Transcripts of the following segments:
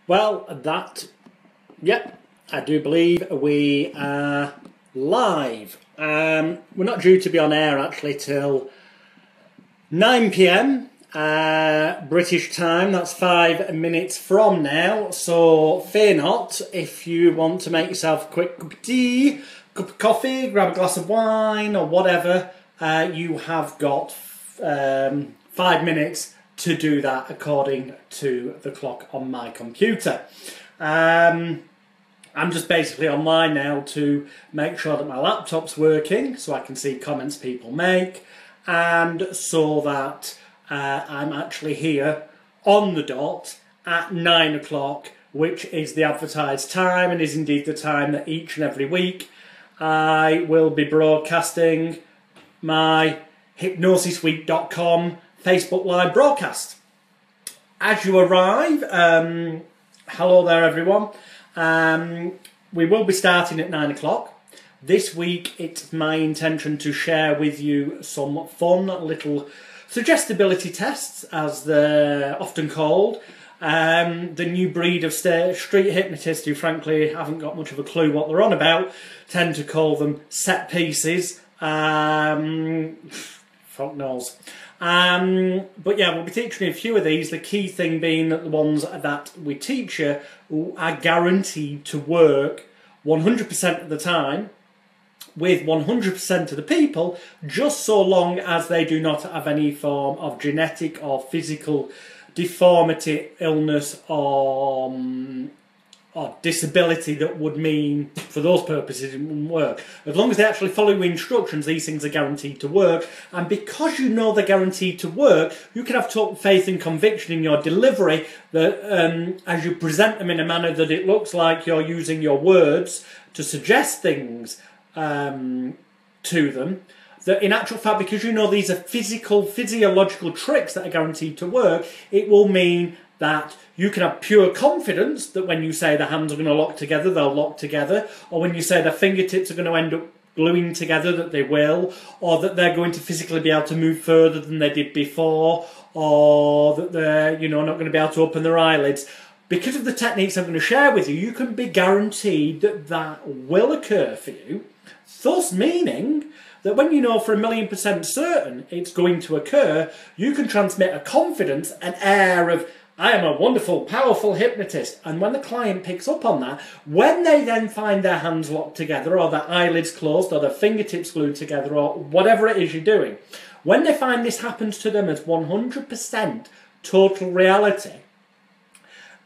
Well, yep, I do believe we are live. We're not due to be on air actually till 9 p.m. British time. That's 5 minutes from now. So fear not if you want to make yourself a quick cup of tea, cup of coffee, grab a glass of wine or whatever. You have got 5 minutes to do that according to the clock on my computer. I'm just basically online now to make sure that my laptop's working so I can see comments people make, and so that I'm actually here on the dot at 9 o'clock, which is the advertised time and is indeed the time that each and every week I will be broadcasting my hypnosisweek.com Facebook Live broadcast. As you arrive, hello there everyone. We will be starting at 9 o'clock. This week it's my intention to share with you some fun little suggestibility tests, as they're often called. The new breed of street hypnotists who frankly haven't got much of a clue what they're on about tend to call them set pieces. Fuck knows. But yeah, we'll be teaching you a few of these, the key thing being that the ones that we teach you are guaranteed to work 100% of the time with 100% of the people, just so long as they do not have any form of genetic or physical deformity, illness or disability that would mean, for those purposes, it wouldn't work. As long as they actually follow your instructions, these things are guaranteed to work. And because you know they're guaranteed to work, you can have total faith and conviction in your delivery that as you present them in a manner that it looks like you're using your words to suggest things to them, that in actual fact, because you know these are physiological tricks that are guaranteed to work, it will mean that you can have pure confidence that when you say the hands are going to lock together, they'll lock together, or when you say the fingertips are going to end up gluing together, that they will, or that they're going to physically be able to move further than they did before, or that they're, not going to be able to open their eyelids. Because of the techniques I'm going to share with you, you can be guaranteed that that will occur for you, thus meaning that when you know for 1,000,000% certain it's going to occur, you can transmit a confidence, an air of, I am a wonderful, powerful hypnotist. And when the client picks up on that, when they then find their hands locked together, or their eyelids closed, or their fingertips glued together, or whatever it is you're doing, when they find this happens to them as 100% total reality,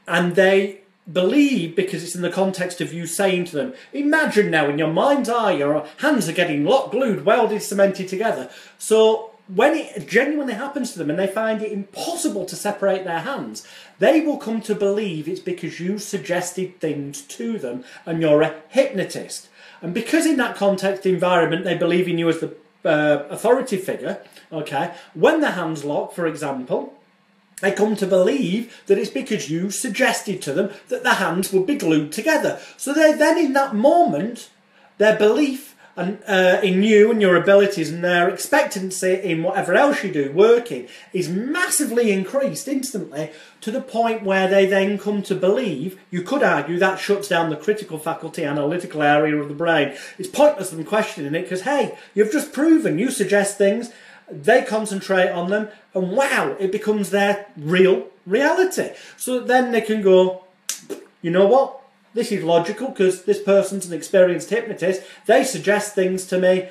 and they believe, because it's in the context of you saying to them, imagine now in your mind's eye your hands are getting locked, glued, welded, cemented together. So when it genuinely happens to them and they find it impossible to separate their hands, they will come to believe it's because you suggested things to them and you're a hypnotist. And because in that context environment they believe in you as the authority figure, okay, when the hands lock, for example, they come to believe that it's because you suggested to them that the hands would be glued together. So they then, in that moment, their belief and in you and your abilities and their expectancy in whatever else you do working is massively increased instantly, to the point where they then come to believe, you could argue, that shuts down the critical faculty, analytical area of the brain. It's pointless them questioning it, because, hey, you've just proven you suggest things, they concentrate on them, and wow, it becomes their real reality. So then they can go, you know what? This is logical, because this person's an experienced hypnotist. They suggest things to me.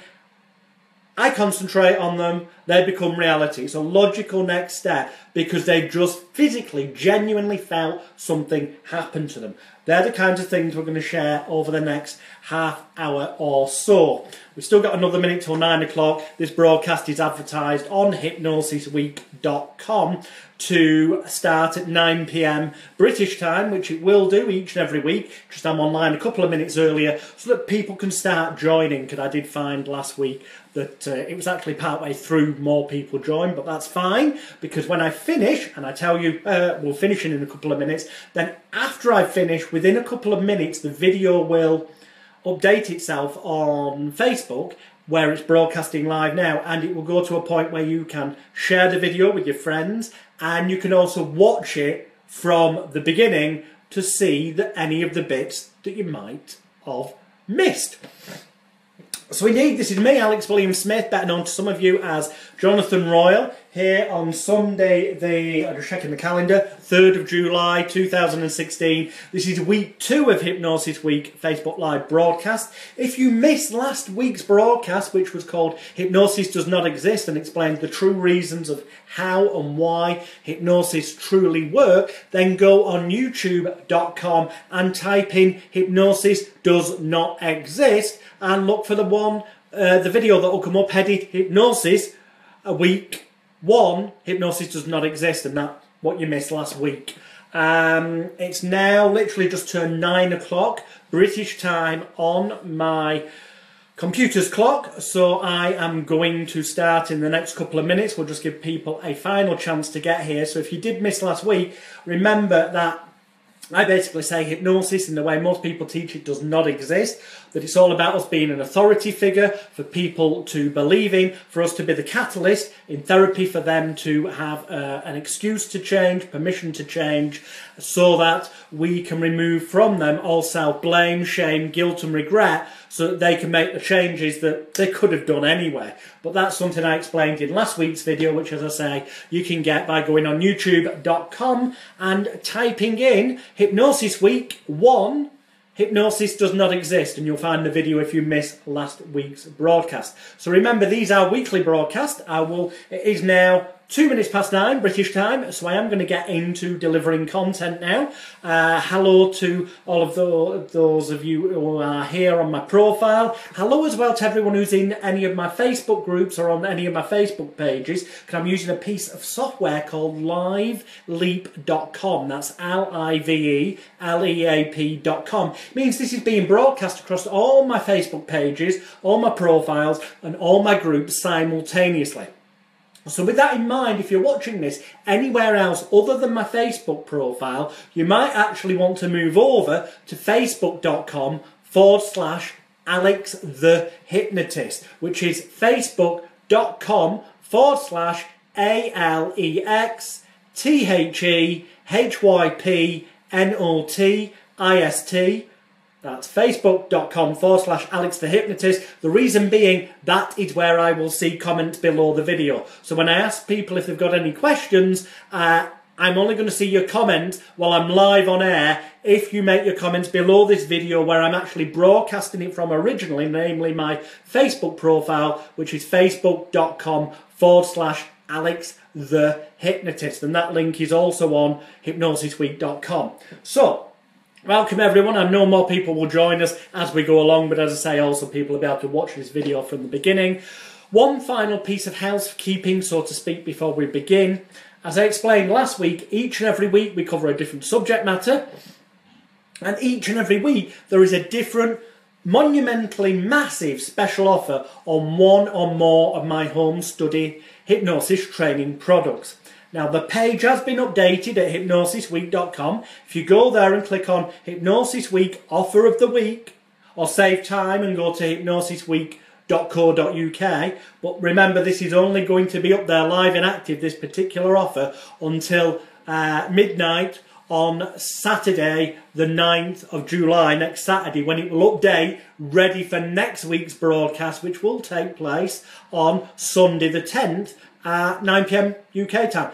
I concentrate on them. They become reality. It's a logical next step, because they've just physically, genuinely felt something happen to them. They're the kinds of things we're going to share over the next half hour or so. We've still got another minute till 9 o'clock. This broadcast is advertised on hypnosisweek.com to start at 9 p.m. British time, which it will do each and every week. Just I'm online a couple of minutes earlier so that people can start joining, because I did find last week that it was actually partway through more people joined, but that's fine, because when I finish, and I tell you we'll finish in a couple of minutes, then after I finish, within a couple of minutes, the video will update itself on Facebook, where it's broadcasting live now, and it will go to a point where you can share the video with your friends, and you can also watch it from the beginning to see any of the bits that you might have missed. So indeed, this is me, Alex William Smith, better known to some of you as Jonathan Royal, here on Sunday, I'm just checking the calendar, 3rd of July 2016. This is week 2 of Hypnosis Week Facebook Live broadcast. If you missed last week's broadcast, which was called Hypnosis Does Not Exist and explains the true reasons of how and why hypnosis truly work, then go on youtube.com and type in Hypnosis Does Not Exist and look for the video that will come up headed Hypnosis Week 1, Hypnosis Does Not Exist, and that's what you missed last week. It's now literally just turned 9 o'clock British time on my computer's clock, so I am going to start in the next couple of minutes. We'll just give people a final chance to get here. So if you did miss last week, remember that I basically say hypnosis, in the way most people teach it, does not exist, that it's all about us being an authority figure for people to believe in, for us to be the catalyst in therapy, for them to have an excuse to change, permission to change, so that we can remove from them all self-blame, shame, guilt and regret, so that they can make the changes that they could have done anyway. But that's something I explained in last week's video, which, as I say, you can get by going on youtube.com and typing in Hypnosis Week 1, Hypnosis Does Not Exist, and you'll find the video if you missed last week's broadcast. So remember, these are weekly broadcasts. It is now 2 minutes past 9 British time, so I am going to get into delivering content now. Hello to all of those of you who are here on my profile. Hello as well to everyone who's in any of my Facebook groups or on any of my Facebook pages, because I'm using a piece of software called liveleap.com. That's liveleap.com. It means this is being broadcast across all my Facebook pages, all my profiles and all my groups simultaneously. So with that in mind, if you're watching this anywhere else other than my Facebook profile, you might actually want to move over to facebook.com/Alex the Hypnotist, which is facebook.com/AlexTheHypnotist. That's facebook.com/Alex the Hypnotist. The reason being, that is where I will see comments below the video. So when I ask people if they've got any questions, I'm only going to see your comments while I'm live on air if you make your comments below this video where I'm actually broadcasting it from originally, namely my Facebook profile, which is facebook.com/Alex the Hypnotist. And that link is also on hypnosisweek.com. So, welcome everyone. I know more people will join us as we go along, but as I say, also people will be able to watch this video from the beginning. One final piece of housekeeping, so to speak, before we begin. As I explained last week, each and every week we cover a different subject matter, and each and every week there is a different, monumentally massive special offer on one or more of my home study hypnosis training products. Now, the page has been updated at hypnosisweek.com. If you go there and click on Hypnosis Week Offer of the Week, or save time and go to hypnosisweek.co.uk, but remember, this is only going to be up there live and active, this particular offer, until midnight on Saturday, the 9th of July, next Saturday, when it will update, ready for next week's broadcast, which will take place on Sunday the 10th, 9 PM UK time.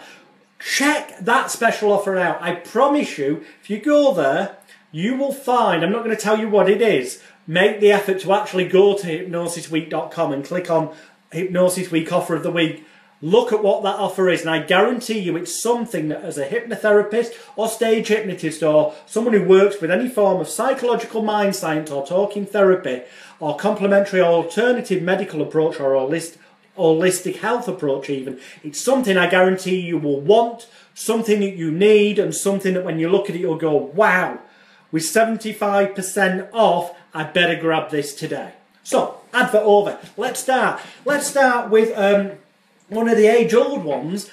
Check that special offer out. I promise you, if you go there, you will find, I'm not going to tell you what it is, make the effort to actually go to hypnosisweek.com and click on Hypnosis Week Offer of the Week. Look at what that offer is, and I guarantee you it's something that, as a hypnotherapist or stage hypnotist or someone who works with any form of psychological mind science or talking therapy or complementary or alternative medical approach or holistic health approach even, it's something I guarantee you will want, something that you need, and something that when you look at it you'll go, wow, with 75% off, I better grab this today. So, advert over. Let's start. Let's start with one of the age-old ones,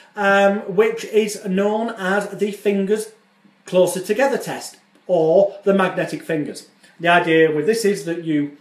which is known as the fingers closer together test, or the magnetic fingers. The idea with this is that you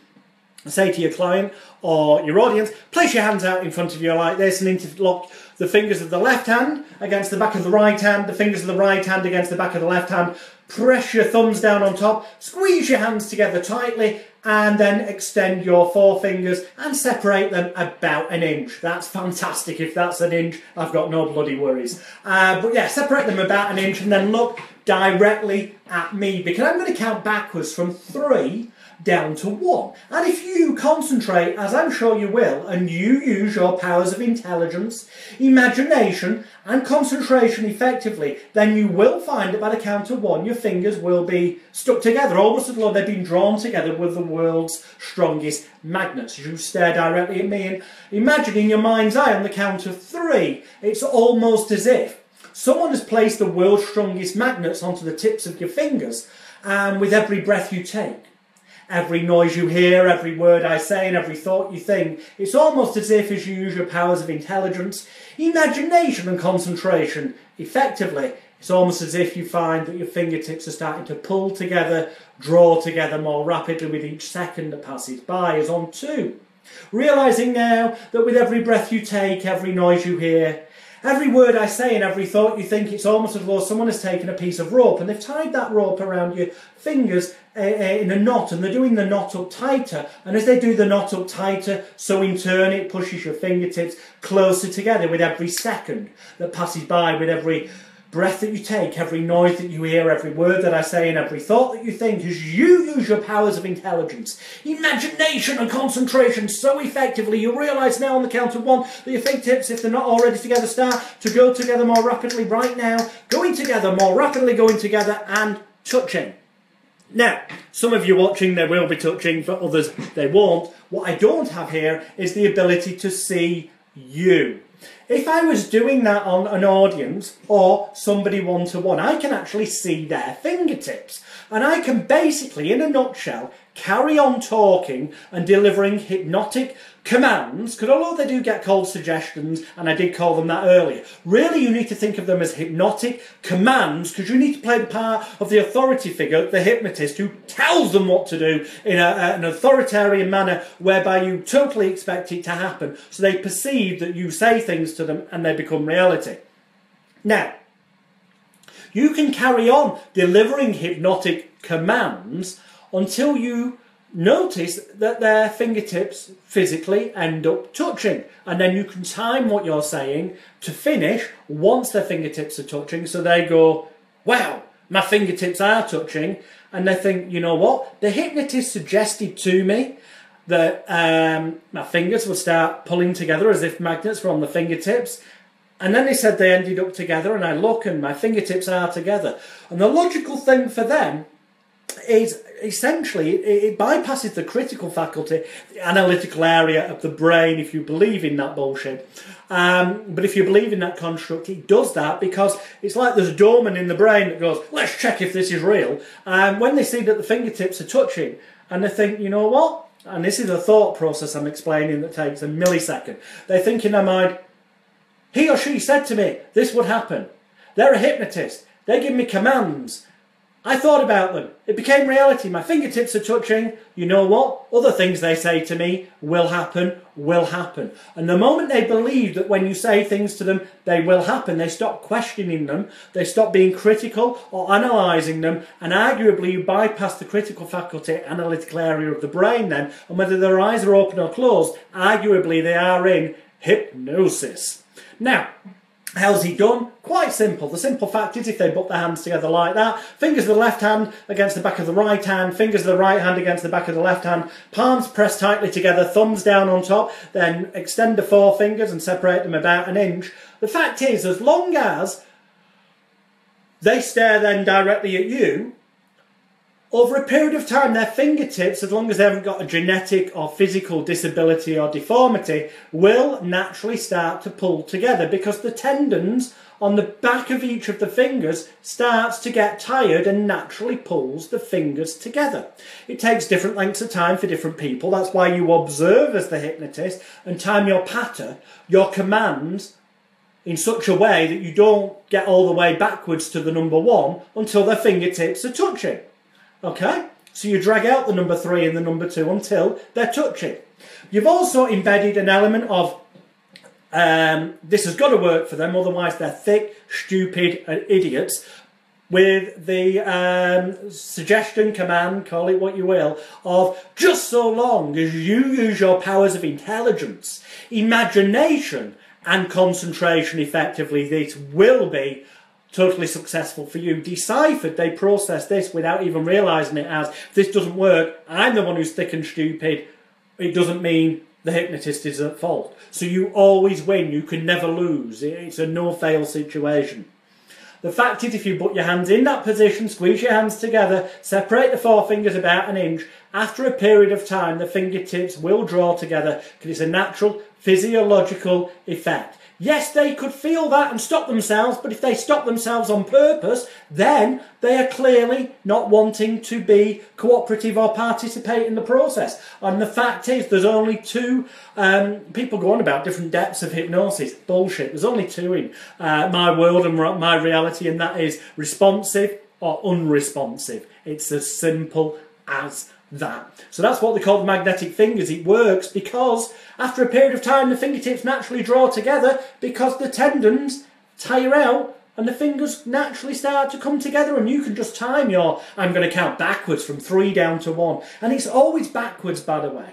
say to your client or your audience, place your hands out in front of you like this and interlock the fingers of the left hand against the back of the right hand, the fingers of the right hand against the back of the left hand. Press your thumbs down on top, squeeze your hands together tightly, and then extend your forefingers and separate them about an inch. That's fantastic. If that's an inch, I've got no bloody worries. But yeah, separate them about an inch and then look directly at me, because I'm going to count backwards from 3 down to 1. And if you concentrate, as I'm sure you will, and you use your powers of intelligence, imagination and concentration effectively, then you will find that by the count of 1 your fingers will be stuck together, almost as though they've been drawn together with the world's strongest magnets. You stare directly at me and imagine in your mind's eye on the count of 3, it's almost as if someone has placed the world's strongest magnets onto the tips of your fingers, and with every breath you take, every noise you hear, every word I say and every thought you think, it's almost as if, as you use your powers of intelligence, imagination and concentration effectively, it's almost as if you find that your fingertips are starting to pull together, draw together more rapidly with each second that passes by, as on 2. Realising now that with every breath you take, every noise you hear, every word I say and every thought you think, it's almost as though someone has taken a piece of rope and they've tied that rope around your fingers in a knot, and they're doing the knot up tighter, and as they do the knot up tighter, so in turn it pushes your fingertips closer together with every second that passes by, with every breath that you take, every noise that you hear, every word that I say and every thought that you think, as you use your powers of intelligence, imagination and concentration so effectively, you realise now on the count of 1 that your fingertips, if they're not already together, start to go together more rapidly right now, going together more rapidly, going together and touching. Now, some of you watching, they will be touching, for others they won't. What I don't have here is the ability to see you. If I was doing that on an audience or somebody one-to-one, I can actually see their fingertips. And I can basically, in a nutshell, carry on talking and delivering hypnotic commands, because although they do get called suggestions, and I did call them that earlier, really you need to think of them as hypnotic commands, because you need to play the part of the authority figure, the hypnotist, who tells them what to do in an authoritarian manner whereby you totally expect it to happen, so they perceive that you say things to them and they become reality. Now, you can carry on delivering hypnotic commands until you notice that their fingertips physically end up touching, and then you can time what you're saying to finish once their fingertips are touching, so they go, wow, my fingertips are touching, and they think, you know what, the hypnotist suggested to me that my fingers would start pulling together as if magnets were on the fingertips, and then they said they ended up together, and I look and my fingertips are together. And the logical thing for them is essentially it bypasses the critical faculty, the analytical area of the brain, if you believe in that bullshit. But if you believe in that construct, it does that because it's like there's a doorman in the brain that goes, let's check if this is real. And when they see that the fingertips are touching and they think, you know what? And this is a thought process I'm explaining that takes a millisecond. They think in their mind, he or she said to me, this would happen. They're a hypnotist. They give me commands. I thought about them. It became reality. My fingertips are touching. You know what? Other things they say to me will happen, will happen. And the moment they believe that when you say things to them, they will happen, they stop questioning them, they stop being critical or analysing them, and arguably you bypass the critical faculty, analytical area of the brain then, and whether their eyes are open or closed, arguably they are in hypnosis. Now, how's he done? Quite simple. The simple fact is if they put their hands together like that, fingers of the left hand against the back of the right hand, fingers of the right hand against the back of the left hand, palms pressed tightly together, thumbs down on top, then extend the forefingers and separate them about an inch. The fact is, as long as they stare then directly at you, over a period of time, their fingertips, as long as they haven't got a genetic or physical disability or deformity, will naturally start to pull together because the tendons on the back of each of the fingers starts to get tired and naturally pulls the fingers together. It takes different lengths of time for different people. That's why you observe as the hypnotist and time your patter, your commands, in such a way that you don't get all the way backwards to the number 1 until their fingertips are touching. Okay, So you drag out the number 3 and the number 2 until they're touching. You've also embedded an element of this has got to work for them, otherwise they're thick, stupid and idiots, with the suggestion command, call it what you will, of just so long as you use your powers of intelligence, imagination and concentration effectively, this will be totally successful for you. Deciphered, they process this without even realising it as, if this doesn't work, I'm the one who's thick and stupid, it doesn't mean the hypnotist is at fault. So you always win, you can never lose. It's a no-fail situation. The fact is, if you put your hands in that position, squeeze your hands together, separate the forefingers about 1 inch, after a period of time the fingertips will draw together because it's a natural physiological effect. Yes, they could feel that and stop themselves, but if they stop themselves on purpose, then they are clearly not wanting to be cooperative or participate in the process. And the fact is, there's only 2, people go on about different depths of hypnosis. Bullshit. There's only 2 in my world and my reality, and that is responsive or unresponsive. It's as simple as that. So that's what they call the magnetic fingers. It works because after a period of time the fingertips naturally draw together because the tendons tire out and the fingers naturally start to come together, and you can just time your, I'm going to count backwards from 3 down to 1, and it's always backwards, by the way.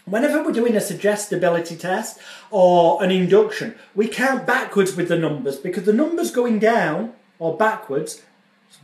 Whenever we're doing a suggestibility test or an induction, we count backwards with the numbers because the numbers going down or backwards,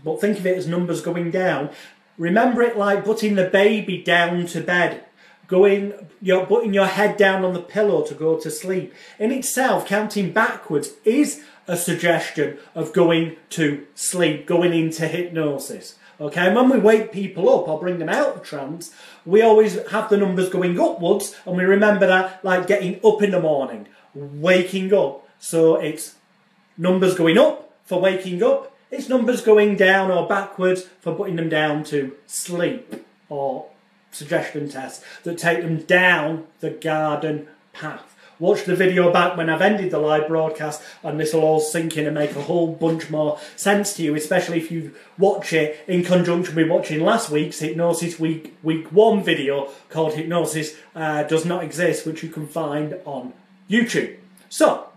but think of it as numbers going down. Remember it like putting the baby down to bed, you're putting your head down on the pillow to go to sleep. In itself, counting backwards is a suggestion of going to sleep, going into hypnosis. Okay, and when we wake people up or bring them out of trance, we always have the numbers going upwards, and we remember that like getting up in the morning, waking up. So it's numbers going up for waking up, it's numbers going down or backwards for putting them down to sleep, or suggestion tests that take them down the garden path. Watch the video back when I've ended the live broadcast and this will all sink in and make a whole bunch more sense to you, especially if you watch it in conjunction with watching last week's Hypnosis Week 1 video called Hypnosis Does Not Exist, which you can find on YouTube. So,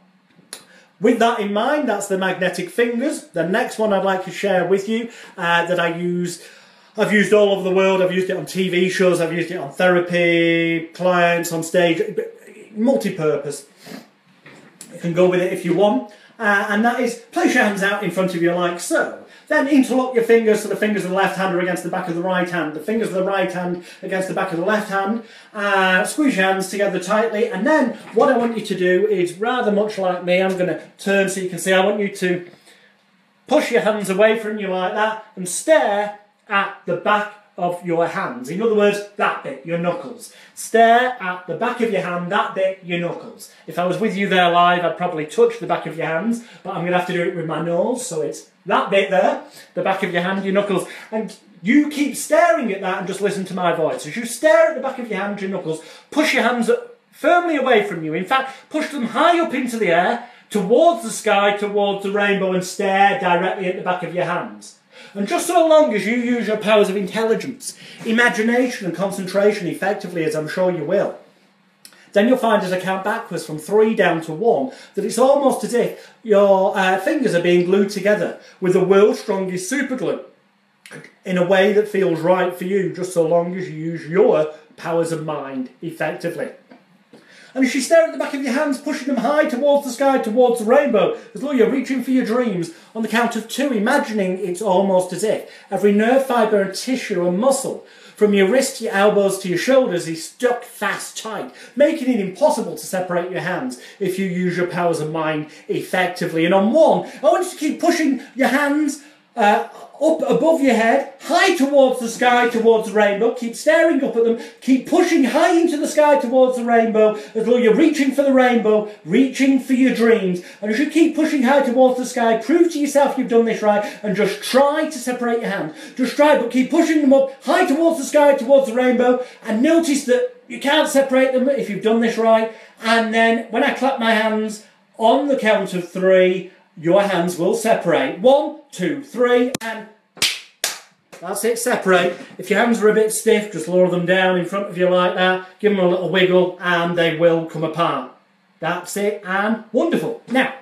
with that in mind, that's the magnetic fingers. The next one I'd like to share with you that I've used all over the world. I've used it on TV shows, I've used it on therapy, clients, on stage, multi-purpose. You can go with it if you want. And that is, place your hands out in front of you like so. Then interlock your fingers so the fingers of the left hand are against the back of the right hand. The fingers of the right hand against the back of the left hand. Squeeze your hands together tightly. And then what I want you to do is, rather much like me, I'm going to turn so you can see, I want you to push your hands away from you like that and stare at the back of your hands. In other words, that bit, your knuckles. Stare at the back of your hand, that bit, your knuckles. If I was with you there live, I'd probably touch the back of your hands, but I'm going to have to do it with my nose, so it's that bit there, the back of your hand, your knuckles. And you keep staring at that and just listen to my voice. As you stare at the back of your hand, your knuckles, push your hands firmly away from you. In fact, push them high up into the air, towards the sky, towards the rainbow, and stare directly at the back of your hands. And just so long as you use your powers of intelligence, imagination and concentration effectively, as I'm sure you will, then you'll find as I count backwards from 3 down to 1 that it's almost as if your fingers are being glued together with the world's strongest superglue in a way that feels right for you, just so long as you use your powers of mind effectively. And as you stare at the back of your hands, pushing them high towards the sky, towards the rainbow, as though you're reaching for your dreams, on the count of 2, imagining it's almost as if every nerve fibre and tissue and muscle, from your wrist to your elbows to your shoulders, is stuck fast tight, making it impossible to separate your hands if you use your powers of mind effectively. And on 1, I want you to keep pushing your hands up above your head, high towards the sky, towards the rainbow. Keep staring up at them. Keep pushing high into the sky towards the rainbow, as though you're reaching for the rainbow, reaching for your dreams. And as you keep pushing high towards the sky, prove to yourself you've done this right, and just try to separate your hands. Just try, but keep pushing them up, high towards the sky, towards the rainbow, and notice that you can't separate them if you've done this right. And then, when I clap my hands, on the count of 3, your hands will separate. 1, 2, 3, and That's it, separate. If your hands are a bit stiff, just lower them down in front of you like that, give them a little wiggle and they will come apart. That's it, and wonderful. Now,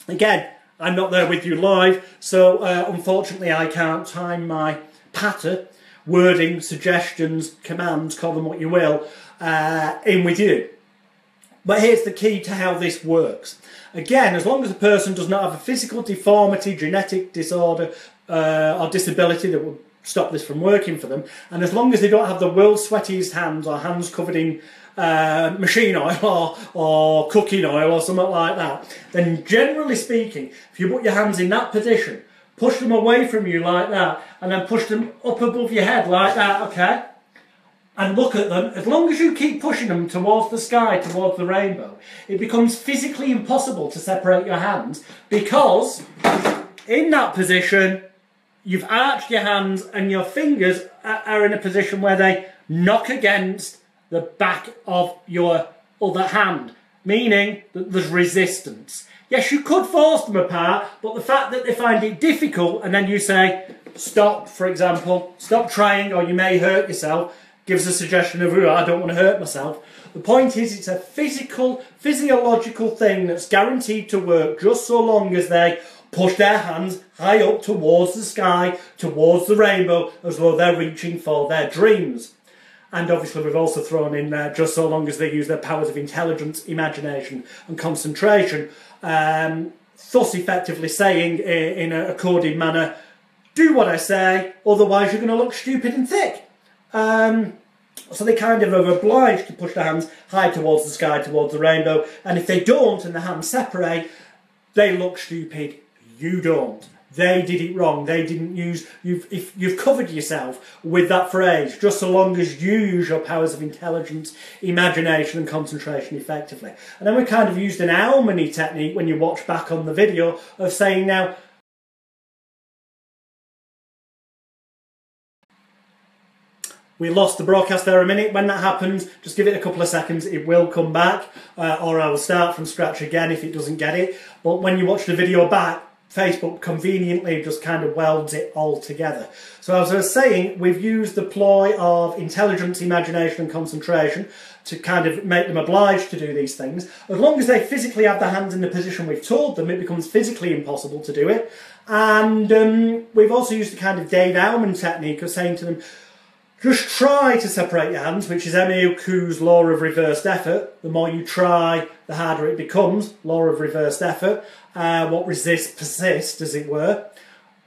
again, I'm not there with you live, so unfortunately I can't time my patter, wording, suggestions, commands, call them what you will, in with you. But here's the key to how this works. Again, as long as a person does not have a physical deformity, genetic disorder or disability that will stop this from working for them, and as long as they don't have the world's sweatiest hands or hands covered in machine oil or cooking oil or something like that, then generally speaking, if you put your hands in that position, push them away from you like that, and then push them up above your head like that, okay? And look at them, as long as you keep pushing them towards the sky, towards the rainbow, it becomes physically impossible to separate your hands, because in that position, you've arched your hands and your fingers are in a position where they knock against the back of your other hand, meaning that there's resistance. Yes, you could force them apart, but the fact that they find it difficult and then you say, stop, for example, stop trying or you may hurt yourself, gives a suggestion of, oh, I don't want to hurt myself. The point is, it's a physiological thing that's guaranteed to work just so long as they push their hands high up towards the sky, towards the rainbow, as though they're reaching for their dreams. And obviously we've also thrown in there, just so long as they use their powers of intelligence, imagination and concentration, thus effectively saying in a coded manner, do what I say, otherwise you're going to look stupid and thick. So they kind of are obliged to push their hands high towards the sky, towards the rainbow, and if they don't and the hands separate, they look stupid, you don't. They did it wrong. They didn't use, you've covered yourself with that phrase, just so long as you use your powers of intelligence, imagination and concentration effectively. And then we kind of used an harmony technique when you watch back on the video of saying now, we lost the broadcast there a minute. When that happens, just give it a couple of seconds, it will come back, or I will start from scratch again if it doesn't get it. But when you watch the video back, Facebook conveniently just kind of welds it all together. So as I was saying, we've used the ploy of intelligence, imagination and concentration to kind of make them obliged to do these things. As long as they physically have their hands in the position we've told them, it becomes physically impossible to do it. And we've also used the kind of Dave Alman technique of saying to them, just try to separate your hands, which is Ku's law of reversed effort. The more you try, the harder it becomes. Law of reversed effort. What resists persists, as it were.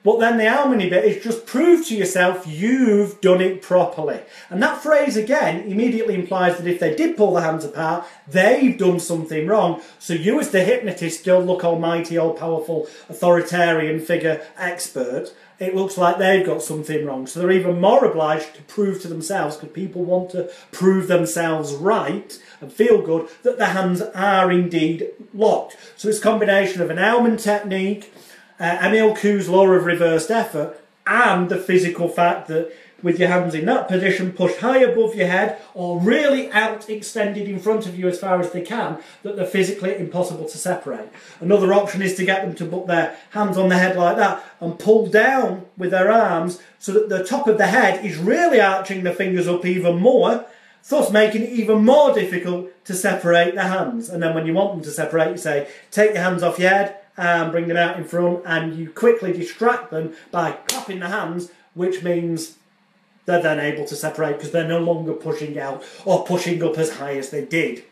But then the harmony bit is just prove to yourself you've done it properly. And that phrase again immediately implies that if they did pull the hands apart, they've done something wrong. So you as the hypnotist still look almighty, all-powerful, authoritarian figure expert. It looks like they've got something wrong. So they're even more obliged to prove to themselves, because people want to prove themselves right and feel good, that their hands are indeed locked. So it's a combination of an Alman technique, Ku's law of reversed effort, and the physical fact that with your hands in that position, pushed high above your head or really out extended in front of you as far as they can, that they're physically impossible to separate. Another option is to get them to put their hands on their head like that and pull down with their arms so that the top of the head is really arching the fingers up even more, thus making it even more difficult to separate the hands. And then when you want them to separate, you say, take your hands off your head and bring them out in front, and you quickly distract them by clapping the hands, which means they're then able to separate because they're no longer pushing out or pushing up as high as they did.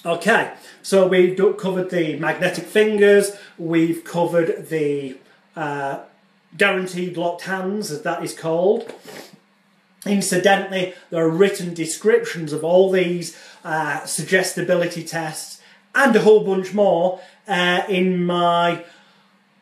Okay, so we've covered the magnetic fingers, we've covered the guaranteed locked hands, as that is called. Incidentally, there are written descriptions of all these suggestibility tests and a whole bunch more in my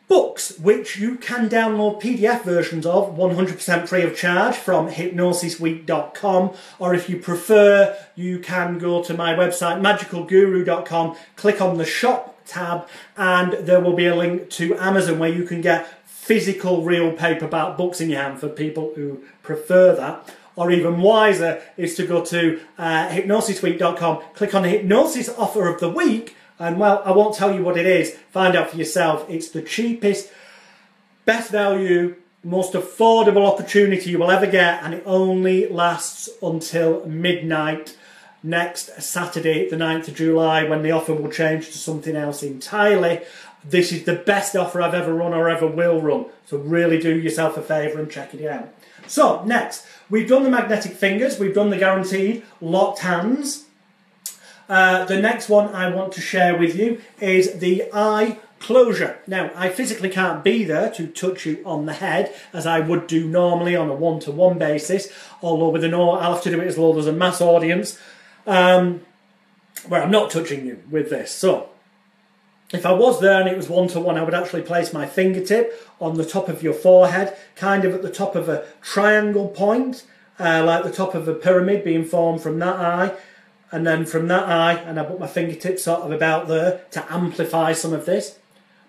books, which you can download PDF versions of 100% free of charge from hypnosisweek.com, or if you prefer, you can go to my website magicalguru.com, click on the shop tab, and there will be a link to Amazon where you can get physical real paperback books in your hand for people who prefer that. Or even wiser is to go to hypnosisweek.com, click on the hypnosis offer of the week, and well, I won't tell you what it is, find out for yourself. It's the cheapest, best value most affordable opportunity you will ever get, and it only lasts until midnight next Saturday, the 9th of July, when the offer will change to something else entirely. This is the best offer I've ever run or ever will run, so really do yourself a favour and check it out. So, next, we've done the magnetic fingers, we've done the guaranteed locked hands. The next one I want to share with you is the eye closure. Now, I physically can't be there to touch you on the head, as I would do normally on a one-to-one basis, although with I'll have to do it as though there's a mass audience, where I'm not touching you with this. So, if I was there and it was one-to-one, I would actually place my fingertip on the top of your forehead, kind of at the top of a triangle point, like the top of a pyramid being formed from that eye, and then from that eye, and I put my fingertip sort of about there to amplify some of this.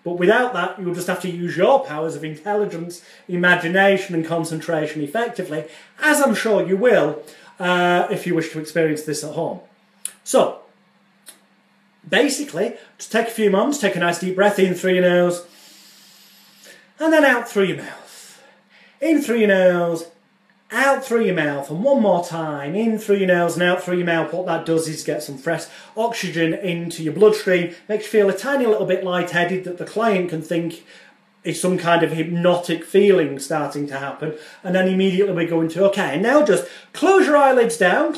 But without that, you'll just have to use your powers of intelligence, imagination and concentration effectively, as I'm sure you will if you wish to experience this at home. So, basically, just take a few moments, take a nice deep breath in through your nose, and then out through your mouth. In through your nose, out through your mouth, and one more time, in through your nose and out through your mouth. What that does is get some fresh oxygen into your bloodstream, makes you feel a tiny little bit lightheaded that the client can think is some kind of hypnotic feeling starting to happen, and then immediately we go into, okay, now just close your eyelids down,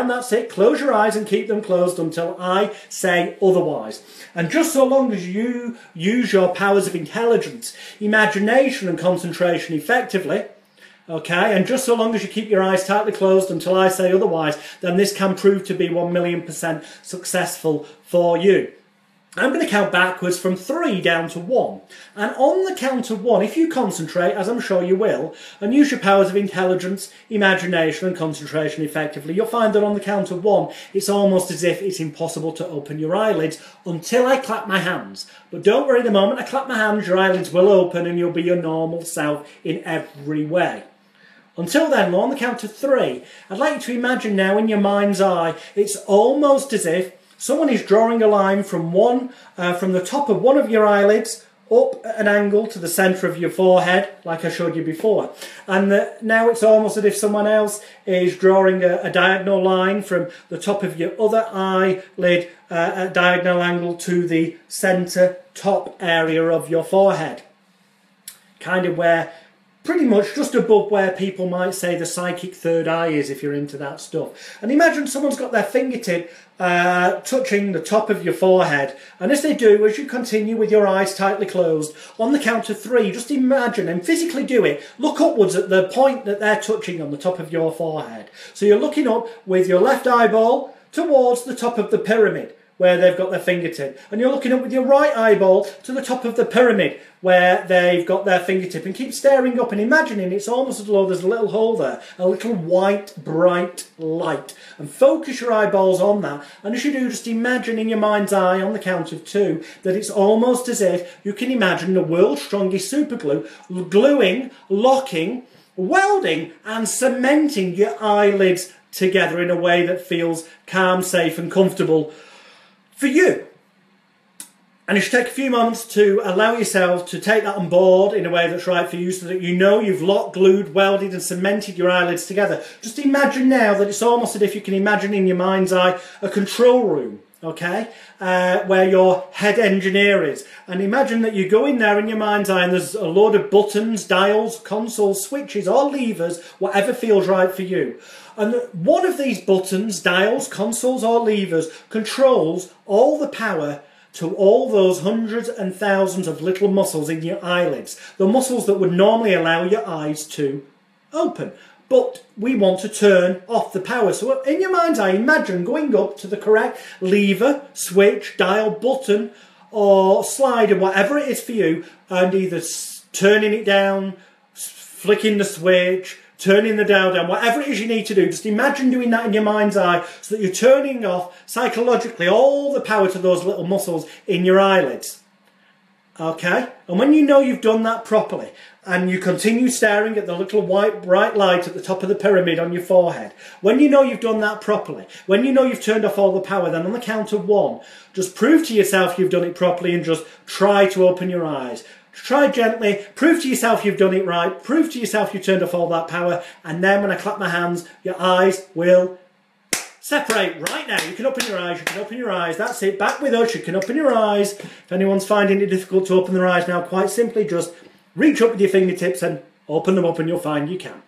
that's it, close your eyes and keep them closed until I say otherwise. And just so long as you use your powers of intelligence, imagination and concentration effectively, okay, and just so long as you keep your eyes tightly closed until I say otherwise, then this can prove to be 1,000,000% successful for you. I'm going to count backwards from 3 down to 1. And on the count of 1, if you concentrate, as I'm sure you will, and use your powers of intelligence, imagination and concentration effectively, you'll find that on the count of 1, it's almost as if it's impossible to open your eyelids until I clap my hands. But don't worry, the moment I clap my hands, your eyelids will open and you'll be your normal self in every way. Until then, on the count of 3, I'd like you to imagine now in your mind's eye, it's almost as if someone is drawing a line from the top of one of your eyelids up at an angle to the centre of your forehead, like I showed you before. And now it's almost as if someone else is drawing a diagonal line from the top of your other eyelid at a diagonal angle to the centre top area of your forehead. Kind of where, pretty much just above where people might say the psychic third eye is, if you're into that stuff. And imagine someone's got their fingertip touching the top of your forehead, and as they do, as you continue with your eyes tightly closed, on the count of 3, just imagine and physically do it, look upwards at the point that they're touching on the top of your forehead. So you're looking up with your left eyeball towards the top of the pyramid where they've got their fingertip, and you're looking up with your right eyeball to the top of the pyramid where they've got their fingertip, and keep staring up and imagining it's almost as though there's a little hole there, a little white bright light, and focus your eyeballs on that. And as you do, just imagine in your mind's eye on the count of 2 that it's almost as if you can imagine the world's strongest super glue gluing, locking, welding and cementing your eyelids together in a way that feels calm, safe and comfortable for you. And you should take a few moments to allow yourself to take that on board in a way that's right for you, so that you know you've locked, glued, welded and cemented your eyelids together. Just imagine now that it's almost as if you can imagine in your mind's eye a control room, okay, where your head engineer is. And imagine that you go in there in your mind's eye and there's a load of buttons, dials, consoles, switches or levers, whatever feels right for you. And one of these buttons, dials, consoles or levers controls all the power to all those hundreds and thousands of little muscles in your eyelids. The muscles that would normally allow your eyes to open. But we want to turn off the power. So in your mind's eye, imagine going up to the correct lever, switch, dial, button or slider, whatever it is for you, and either turning it down, flicking the switch, turning the dial down, whatever it is you need to do. Just imagine doing that in your mind's eye so that you're turning off psychologically all the power to those little muscles in your eyelids. Okay? And when you know you've done that properly and you continue staring at the little white bright light at the top of the pyramid on your forehead, when you know you've done that properly, when you know you've turned off all the power, then on the count of 1, just prove to yourself you've done it properly and just try to open your eyes. Try gently, prove to yourself you've done it right, prove to yourself you've turned off all that power, and then when I clap my hands, your eyes will separate right now. You can open your eyes, you can open your eyes, that's it, back with us, you can open your eyes. If anyone's finding it difficult to open their eyes now, quite simply just reach up with your fingertips and open them up and you'll find you can.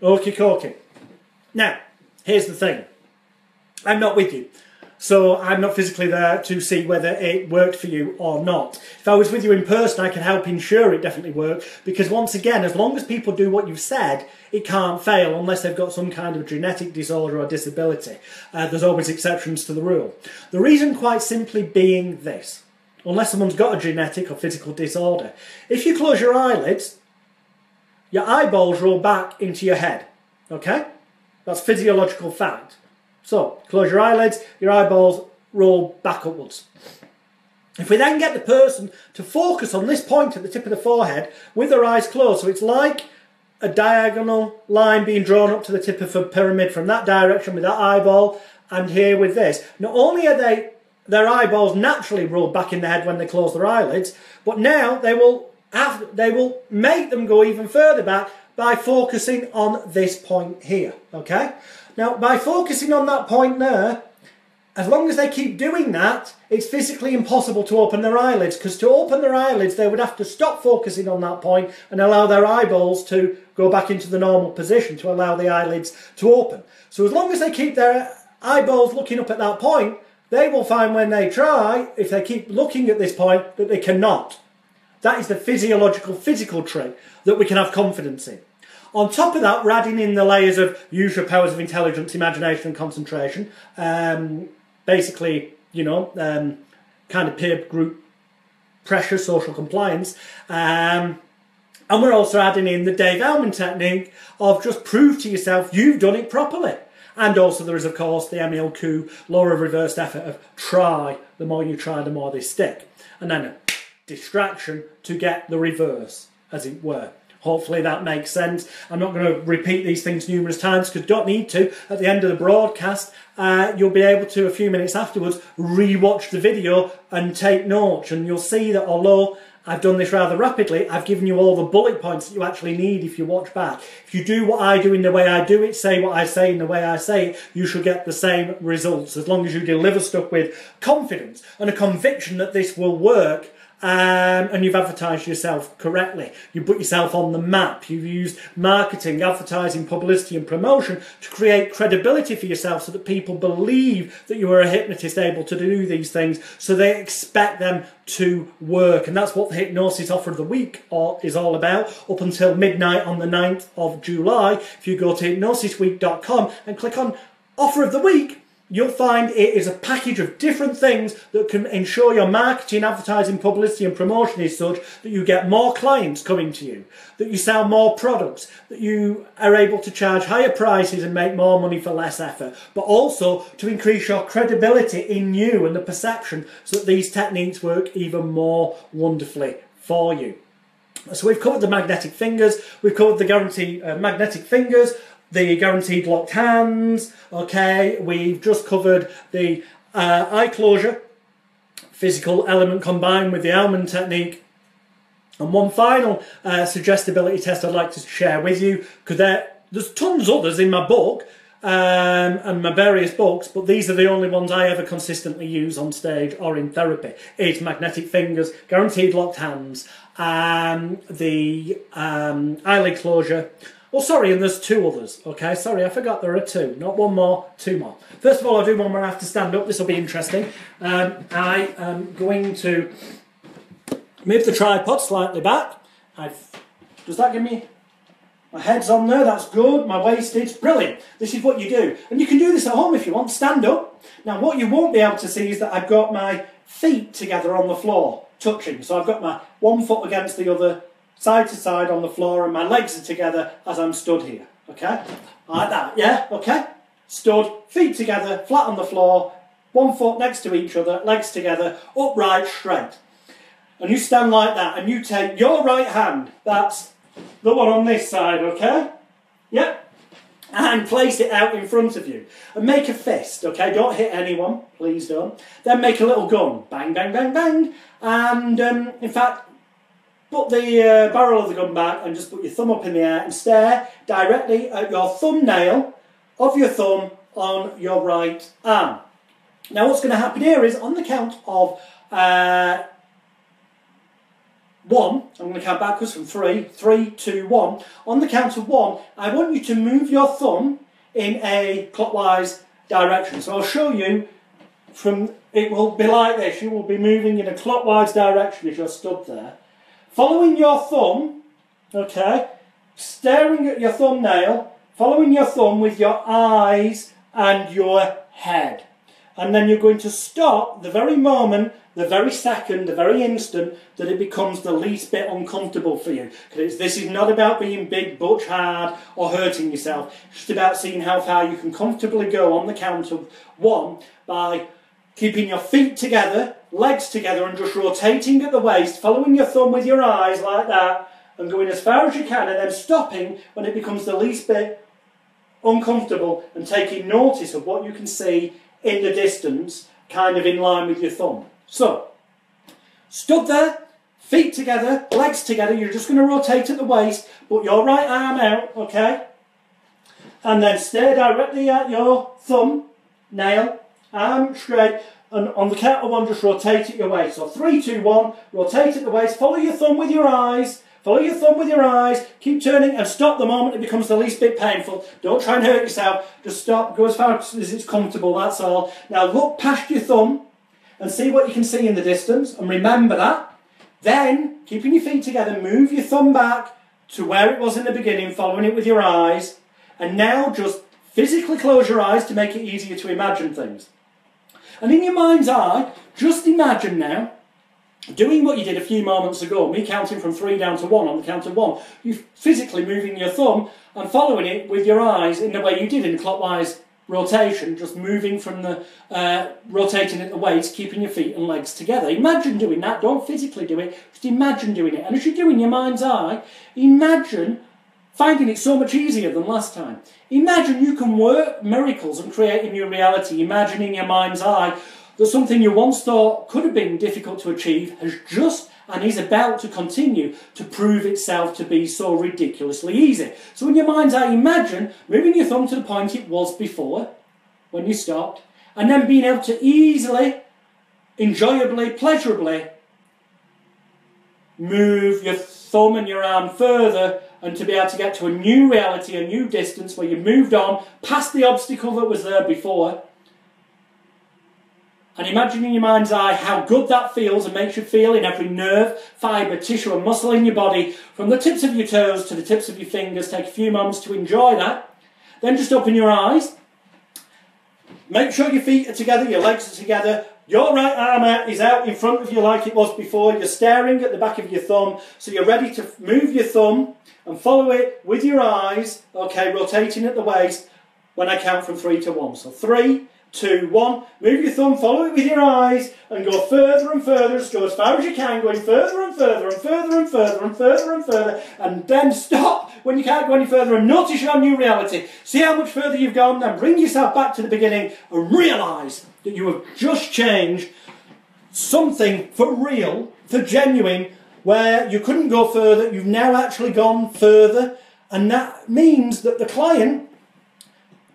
Okie dokie. Now, here's the thing. I'm not with you. So I'm not physically there to see whether it worked for you or not. If I was with you in person, I could help ensure it definitely worked. Because once again, as long as people do what you've said, it can't fail unless they've got some kind of genetic disorder or disability. There's always exceptions to the rule. The reason quite simply being this. Unless someone's got a genetic or physical disorder. If you close your eyelids, your eyeballs roll back into your head. Okay? That's physiological fact. So, close your eyelids, your eyeballs roll back upwards. If we then get the person to focus on this point at the tip of the forehead with their eyes closed, so it's like a diagonal line being drawn up to the tip of a pyramid from that direction with that eyeball, and here with this. Not only are their eyeballs naturally rolled back in the head when they close their eyelids, but now they will make them go even further back by focusing on this point here, okay? Now, by focusing on that point there, as long as they keep doing that, it's physically impossible to open their eyelids, because to open their eyelids, they would have to stop focusing on that point and allow their eyeballs to go back into the normal position to allow the eyelids to open. So as long as they keep their eyeballs looking up at that point, they will find when they try, if they keep looking at this point, that they cannot. That is the physical trick that we can have confidence in. On top of that, we're adding in the layers of use your powers of intelligence, imagination and concentration. Basically, you know, kind of peer group pressure, social compliance. And we're also adding in the Dave Elman technique of just prove to yourself you've done it properly. And also there is, of course, the Emile Coup law of reversed effort of try. The more you try, the more they stick. And then a distraction to get the reverse, as it were. Hopefully that makes sense. I'm not going to repeat these things numerous times because you don't need to. At the end of the broadcast, you'll be able to, a few minutes afterwards, re-watch the video and take notes. And you'll see that although I've done this rather rapidly, I've given you all the bullet points that you actually need if you watch back. If you do what I do in the way I do it, say what I say in the way I say it, you should get the same results. As long as you deliver stuff with confidence and a conviction that this will work. And you've advertised yourself correctly. You put yourself on the map. You've used marketing, advertising, publicity and promotion to create credibility for yourself so that people believe that you are a hypnotist able to do these things, so they expect them to work. And that's what the Hypnosis Offer of the Week is all about, up until midnight on the 9th of July. If you go to hypnosisweek.com and click on Offer of the Week, you'll find it is a package of different things that can ensure your marketing, advertising, publicity and promotion is such that you get more clients coming to you, that you sell more products, that you are able to charge higher prices and make more money for less effort, but also to increase your credibility in you and the perception so that these techniques work even more wonderfully for you. So we've covered the magnetic fingers, we've covered the guaranteed magnetic fingers, the guaranteed locked hands, okay, we've just covered the eye closure, physical element combined with the Elman technique, and one final suggestibility test I'd like to share with you, because there's tons others in my book and my various books, but these are the only ones I ever consistently use on stage or in therapy. It's magnetic fingers, guaranteed locked hands, the eyelid closure. Well, sorry, and there's two others, okay? Sorry, I forgot there are two. Not one more, two more. First of all, I'll do one where I have to stand up. This will be interesting. I am going to move the tripod slightly back. Does that give me... My head's on there, that's good. My waist is brilliant. This is what you do. And you can do this at home if you want. Stand up. Now, what you won't be able to see is that I've got my feet together on the floor, touching. So I've got my one foot against the other, side to side on the floor, and my legs are together as I'm stood here, okay? Like that, yeah, okay? Stood, feet together, flat on the floor, one foot next to each other, legs together, upright, straight. And you stand like that, and you take your right hand, that's the one on this side, okay? Yep. And place it out in front of you. And make a fist, okay? Don't hit anyone, please don't. Then make a little gun, bang, bang, bang, bang. And, in fact, put the barrel of the gun back and just put your thumb up in the air and stare directly at your thumbnail of your thumb on your right arm. Now what's going to happen here is, on the count of 1, I'm going to count backwards from 3, 3, 2, 1. On the count of 1, I want you to move your thumb in a clockwise direction. So I'll show you from, it will be like this. You will be moving in a clockwise direction as you're stood there. Following your thumb, okay, staring at your thumbnail, following your thumb with your eyes and your head. And then you're going to stop the very moment, the very second, the very instant that it becomes the least bit uncomfortable for you. Because this is not about being big, butch, hard or hurting yourself. It's just about seeing how far you can comfortably go on the count of 1 by keeping your feet together, legs together, and just rotating at the waist, following your thumb with your eyes like that, and going as far as you can, and then stopping when it becomes the least bit uncomfortable, and taking notice of what you can see in the distance, kind of in line with your thumb. So, stood there, feet together, legs together, you're just going to rotate at the waist, put your right arm out, okay? And then stare directly at your thumb, nail, arm straight, and on the count of 1, just rotate at your waist. So 3, 2, 1, rotate at the waist, follow your thumb with your eyes, follow your thumb with your eyes, keep turning and stop the moment it becomes the least bit painful. Don't try and hurt yourself, just stop, go as far as it's comfortable, that's all. Now look past your thumb and see what you can see in the distance, and remember that. Then, keeping your feet together, move your thumb back to where it was in the beginning, following it with your eyes, and now just physically close your eyes to make it easier to imagine things. And in your mind's eye, just imagine now doing what you did a few moments ago, me counting from 3 down to 1 on the count of 1. You're physically moving your thumb and following it with your eyes in the way you did in clockwise rotation, just moving from the, rotating at the waist, keeping your feet and legs together. Imagine doing that, don't physically do it, just imagine doing it. And as you do in your mind's eye, imagine finding it so much easier than last time. Imagine you can work miracles and create a new reality. Imagine in your mind's eye that something you once thought could have been difficult to achieve has just and is about to continue to prove itself to be so ridiculously easy. So in your mind's eye, imagine moving your thumb to the point it was before, when you stopped, and then being able to easily, enjoyably, pleasurably move your thumb and your arm further, and to be able to get to a new reality, a new distance where you moved on past the obstacle that was there before. And imagine in your mind's eye how good that feels and makes you feel in every nerve, fibre, tissue and muscle in your body, from the tips of your toes to the tips of your fingers. Take a few moments to enjoy that. Then just open your eyes. Make sure your feet are together, your legs are together. Your right arm is out in front of you like it was before. You're staring at the back of your thumb. So you're ready to move your thumb and follow it with your eyes. Okay, rotating at the waist when I count from 3 to 1. So 3, 2, 1. Move your thumb, follow it with your eyes, and go further and further. Just go as far as you can, going further and further and further and further and further and further, and then stop when you can't go any further and notice your new reality. See how much further you've gone, then bring yourself back to the beginning and realise that you have just changed something for real, for genuine, where you couldn't go further. You've now actually gone further, and that means that the client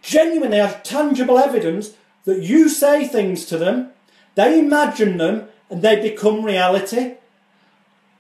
genuinely has tangible evidence that you say things to them, they imagine them, and they become reality.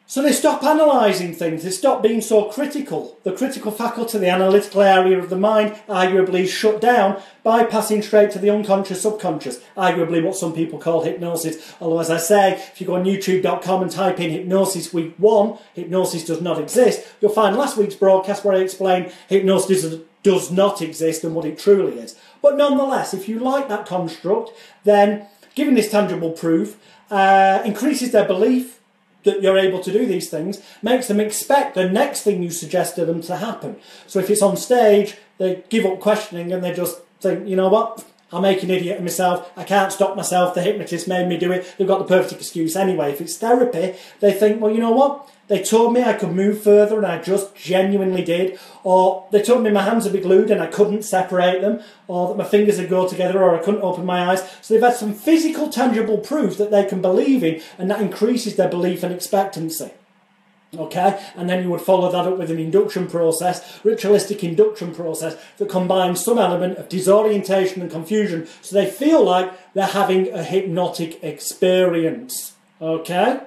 So they stop analysing things, they stop being so critical. The critical faculty, the analytical area of the mind, arguably is shut down, bypassing straight to the unconscious, subconscious, arguably what some people call hypnosis. Although, as I say, if you go on youtube.com and type in Hypnosis Week 1, hypnosis does not exist, you'll find last week's broadcast where I explain hypnosis does not exist and what it truly is. But nonetheless, if you like that construct, then giving this tangible proof increases their belief that you're able to do these things, makes them expect the next thing you suggest to them to happen. So if it's on stage, they give up questioning and they just think, you know what, I'll make an idiot of myself, I can't stop myself, the hypnotist made me do it, they've got the perfect excuse anyway. If it's therapy, they think, well, you know what, they told me I could move further and I just genuinely did, or they told me my hands would be glued and I couldn't separate them, or that my fingers would go together, or I couldn't open my eyes. So they've had some physical, tangible proof that they can believe in, and that increases their belief and expectancy. Okay, and then you would follow that up with an induction process, ritualistic induction process, that combines some element of disorientation and confusion so they feel like they're having a hypnotic experience. Okay?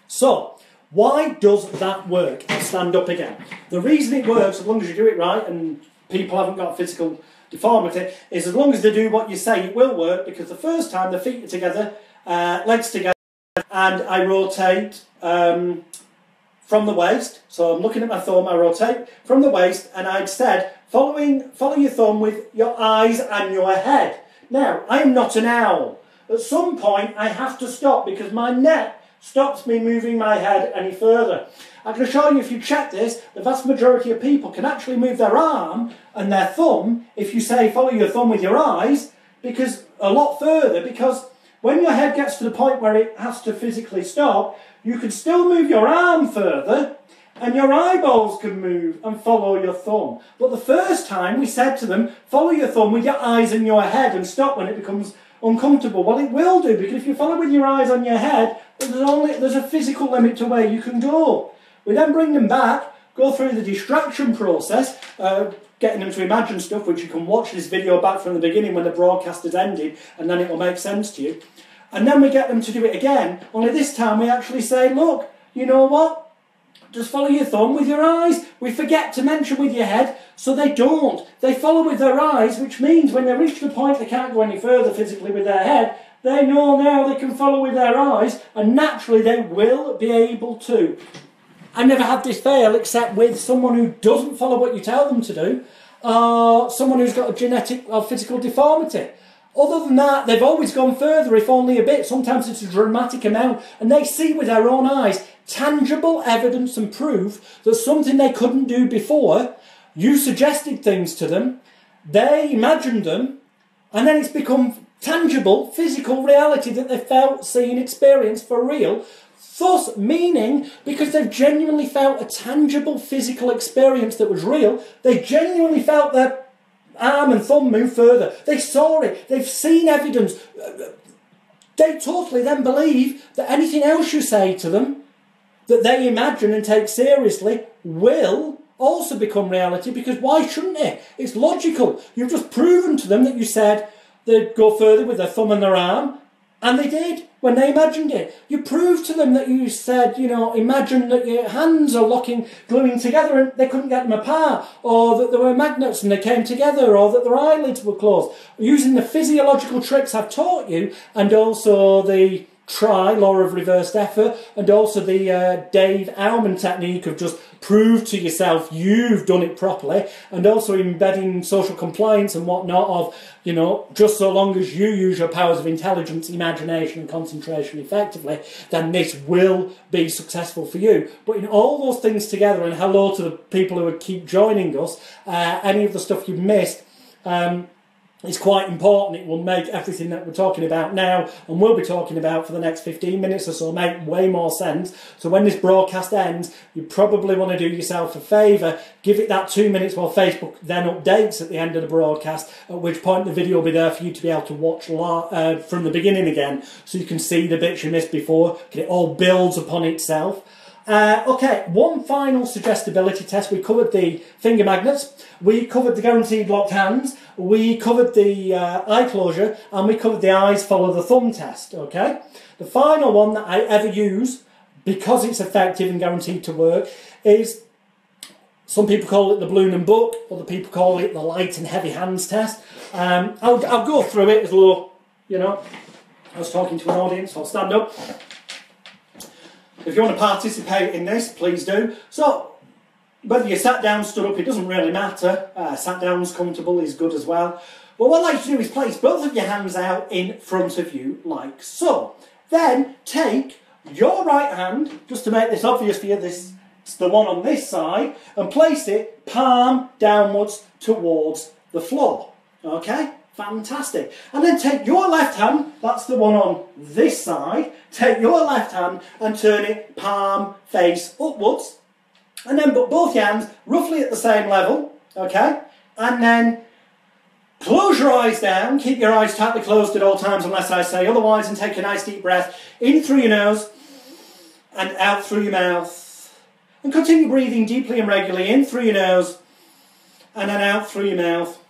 So, why does that work? I'll stand up again. The reason it works, as long as you do it right and people haven't got physical deformity, is as long as they do what you say, it will work, because the first time the feet are together, legs together, and I rotate from the waist. So I'm looking at my thumb, I rotate from the waist, and I'd said, follow your thumb with your eyes and your head. Now, I am not an owl. At some point, I have to stop because my neck stops me moving my head any further. I can assure you, if you check this, the vast majority of people can actually move their arm and their thumb, if you say follow your thumb with your eyes, because a lot further, because when your head gets to the point where it has to physically stop, you can still move your arm further and your eyeballs can move and follow your thumb. But the first time we said to them, follow your thumb with your eyes and your head and stop when it becomes uncomfortable. Well, it will do, because if you follow with your eyes on your head, there's a physical limit to where you can go. We then bring them back, go through the distraction process, getting them to imagine stuff, which you can watch this video back from the beginning when the broadcast has ended, and then it will make sense to you. And then we get them to do it again, only this time we actually say, look, you know what? Just follow your thumb with your eyes. We forget to mention with your head, so they don't. They follow with their eyes, which means when they reach the point they can't go any further physically with their head, they know now they can follow with their eyes, and naturally they will be able to. I never had this fail except with someone who doesn't follow what you tell them to do, someone who's got a genetic or physical deformity. Other than that, they've always gone further, if only a bit. Sometimes it's a dramatic amount, and they see with their own eyes tangible evidence and proof that something they couldn't do before, you suggested things to them, they imagined them, and then it's become tangible, physical reality that they felt, seen, experienced for real. Thus, meaning, because they've genuinely felt a tangible physical experience that was real, they genuinely felt their arm and thumb move further. They saw it. They've seen evidence. They totally then believe that anything else you say to them that they imagine and take seriously will also become reality, because why shouldn't it? It's logical. You've just proven to them that you said they'd go further with their thumb and their arm, and they did when they imagined it. You proved to them that you said, you know, imagine that your hands are gluing together and they couldn't get them apart, or that there were magnets and they came together, or that their eyelids were closed. Using the physiological tricks I've taught you, and also the law of reversed effort, and also the Dave Aumann technique of just prove to yourself you've done it properly, and also embedding social compliance and whatnot of, you know, just so long as you use your powers of intelligence, imagination and concentration effectively, then this will be successful for you. But in all those things together, and hello to the people who keep joining us, any of the stuff you've missed, it's quite important. It will make everything that we're talking about now and we'll be talking about for the next 15 minutes or so make way more sense. So when this broadcast ends, you probably want to do yourself a favour, give it that 2 minutes while Facebook then updates at the end of the broadcast, at which point the video will be there for you to be able to watch from the beginning again, so you can see the bits you missed before, and it all builds upon itself. Okay, one final suggestibility test. We covered the finger magnets, we covered the guaranteed locked hands, we covered the eye closure, and we covered the eyes follow the thumb test, okay? The final one that I ever use, because it's effective and guaranteed to work, is, some people call it the balloon and book, other people call it the light and heavy hands test. I'll go through it as though, you know, I was talking to an audience, so I'll stand up. If you want to participate in this, please do. So, whether you sat down, stood up, it doesn't really matter. Sat down's comfortable is good as well. But what I'd like to do is place both of your hands out in front of you, like so. Then take your right hand, just to make this obvious for you, this is the one on this side, and place it palm downwards towards the floor. Okay? Fantastic. And then take your left hand, that's the one on this side, take your left hand and turn it palm face upwards. And then put both your hands roughly at the same level, okay? And then close your eyes down, keep your eyes tightly closed at all times unless I say otherwise, and take a nice deep breath in through your nose and out through your mouth. And continue breathing deeply and regularly in through your nose and then out through your mouth.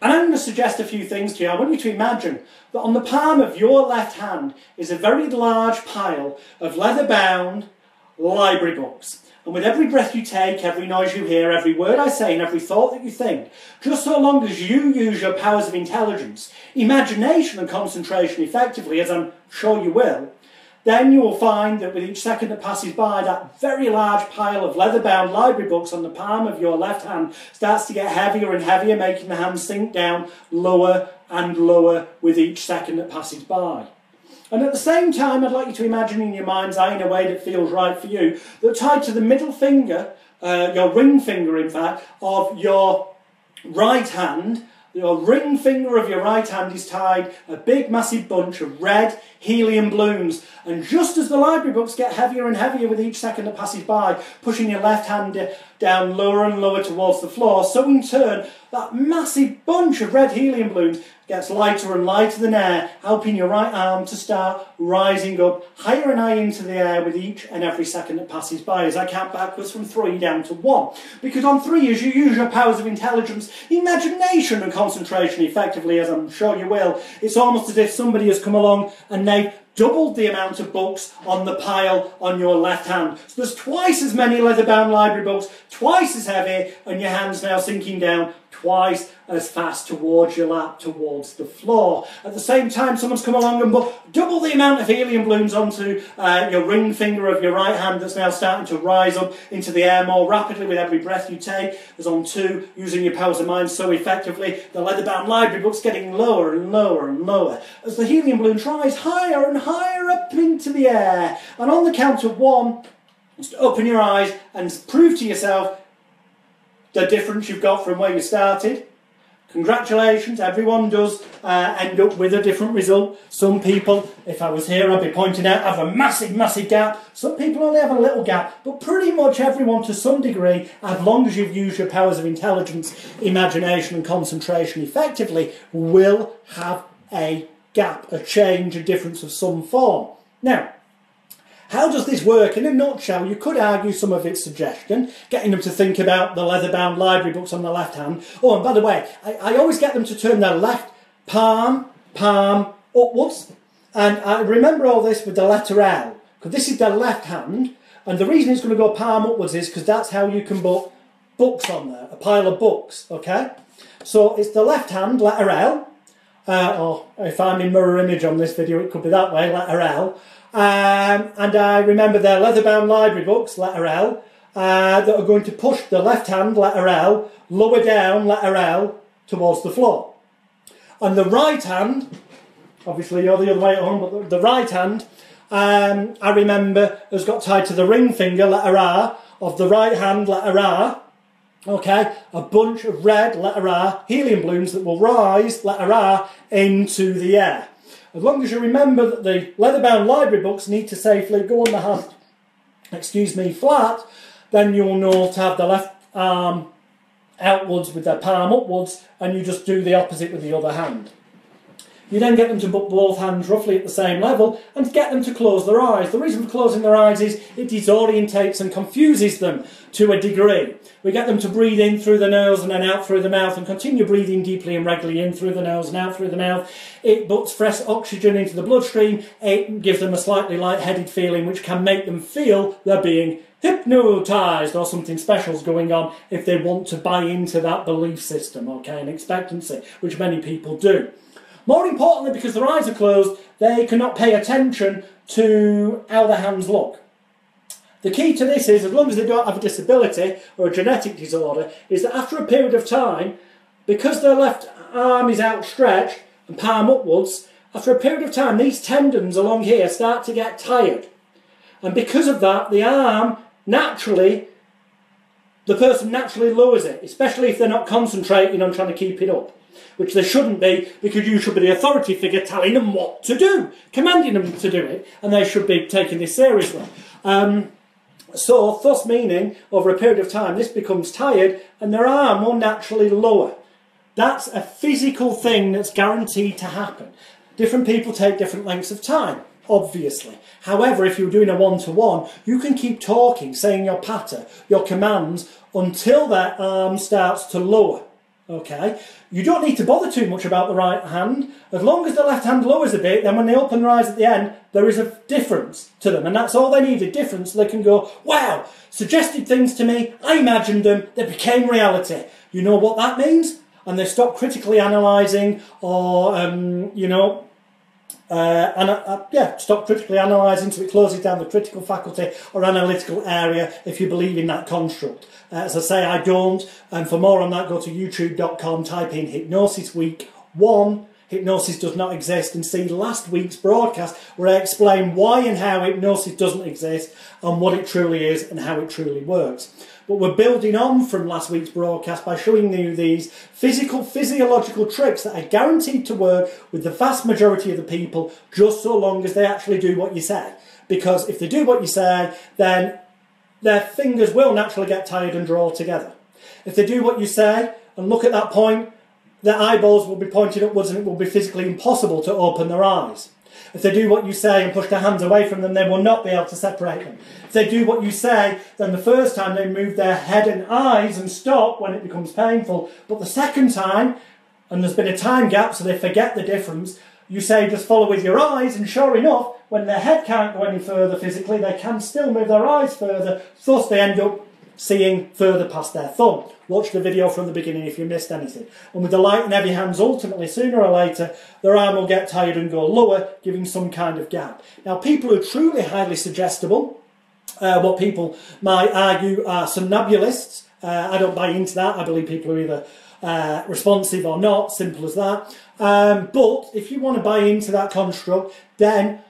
And I'm going to suggest a few things to you. I want you to imagine that on the palm of your left hand is a very large pile of leather-bound library books. And with every breath you take, every noise you hear, every word I say and every thought that you think, just so long as you use your powers of intelligence, imagination and concentration effectively, as I'm sure you will, then you will find that with each second that passes by, that very large pile of leather-bound library books on the palm of your left hand starts to get heavier and heavier, making the hand sink down lower and lower with each second that passes by. And at the same time, I'd like you to imagine in your mind's eye, in a way that feels right for you, that tied to the middle finger, your ring finger in fact, of your right hand, your ring finger of your right hand is tied a big massive bunch of red helium balloons, and just as the library books get heavier and heavier with each second that passes by, pushing your left hand down lower and lower towards the floor, so in turn that massive bunch of red helium balloons gets lighter and lighter in air, helping your right arm to start rising up higher and higher into the air with each and every second that passes by, as I count backwards from 3 down to 1. Because on 3, as you use your powers of intelligence, imagination and concentration effectively, as I'm sure you will, it's almost as if somebody has come along and they've doubled the amount of books on the pile on your left hand. So there's twice as many leather-bound library books, twice as heavy, and your hand's now sinking down twice as fast towards your lap, towards the floor. At the same time, someone's come along and put double the amount of helium balloons onto your ring finger of your right hand that's now starting to rise up into the air more rapidly with every breath you take. As on 2, using your powers of mind so effectively, the leather-bound library book's getting lower and lower and lower as the helium balloons rise higher and higher up into the air. And on the count of 1, just open your eyes and prove to yourself the difference you've got from where you started. Congratulations, everyone does end up with a different result. Some people, if I was here, I'd be pointing out, have a massive, massive gap. Some people only have a little gap, but pretty much everyone to some degree, as long as you've used your powers of intelligence, imagination and concentration effectively, will have a gap, a change, a difference of some form. Now, how does this work? In a nutshell, you could argue some of its suggestion, getting them to think about the leather-bound library books on the left hand. Oh, and by the way, I always get them to turn their left palm upwards. And I remember all this with the letter L, because this is their left hand. And the reason it's going to go palm upwards is because that's how you can put books on there, a pile of books, okay? So it's the left hand, letter L. Or if I'm in mirror image on this video, it could be that way, letter L. And I remember their leather-bound library books, letter L, that are going to push the left hand, letter L, lower down, letter L, towards the floor. And the right hand, obviously you're the other way at home, but the right hand, I remember, has got tied to the ring finger, letter R, of the right hand, letter R. Okay, a bunch of red, letter R, helium balloons that will rise, letter R, into the air. As long as you remember that the leather-bound library books need to safely go on the hand, flat, then you'll know to have the left arm outwards with their palm upwards, and you just do the opposite with the other hand. You then get them to put both hands roughly at the same level and get them to close their eyes. The reason for closing their eyes is it disorientates and confuses them to a degree. We get them to breathe in through the nose and then out through the mouth, and continue breathing deeply and regularly in through the nose and out through the mouth. It puts fresh oxygen into the bloodstream. It gives them a slightly lightheaded feeling, which can make them feel they're being hypnotised or something special's going on if they want to buy into that belief system, okay, and expectancy, which many people do. More importantly, because their eyes are closed, they cannot pay attention to how their hands look. The key to this is, as long as they don't have a disability or a genetic disorder, is that after a period of time, because their left arm is outstretched and palm upwards, after a period of time, these tendons along here start to get tired. And because of that, the arm naturally, the person naturally lowers it, especially if they're not concentrating on trying to keep it up. Which they shouldn't be, because you should be the authority figure telling them what to do, commanding them to do it, and they should be taking this seriously. So, thus meaning, over a period of time, this becomes tired, and their arm will naturally lower. That's a physical thing that's guaranteed to happen. Different people take different lengths of time. obviously. However, if you're doing a one-to-one, you can keep talking, saying your patter, your commands, until their arm starts to lower. Okay? You don't need to bother too much about the right hand. As long as the left hand lowers a bit, then when they open their eyes at the end, there is a difference to them. And that's all they need, a difference. So they can go, wow, suggested things to me, I imagined them, they became reality. You know what that means? And they stop critically analysing or, stop critically analysing, so it closes down the critical faculty or analytical area if you believe in that construct. As I say, I don't, and for more on that, go to youtube.com, type in Hypnosis Week 1, Hypnosis does not exist, and see last week's broadcast where I explain why and how hypnosis doesn't exist and what it truly is and how it truly works. But we're building on from last week's broadcast by showing you these physiological tricks that are guaranteed to work with the vast majority of the people, just so long as they actually do what you say. Because if they do what you say, then their fingers will naturally get tired and draw together. If they do what you say and look at that point, their eyeballs will be pointed upwards and it will be physically impossible to open their eyes. If they do what you say and push their hands away from them, they will not be able to separate them. If they do what you say, then the first time they move their head and eyes and stop when it becomes painful. But the second time, and there's been a time gap so they forget the difference, you say just follow with your eyes, and sure enough, when their head can't go any further physically, they can still move their eyes further, thus they end up seeing further past their thumb. Watch the video from the beginning if you missed anything. And with the light and heavy hands, ultimately, sooner or later, their arm will get tired and go lower, giving some kind of gap. Now, people who are truly highly suggestible, what people might argue are somnambulists. I don't buy into that. I believe people are either responsive or not, simple as that. But if you want to buy into that construct, then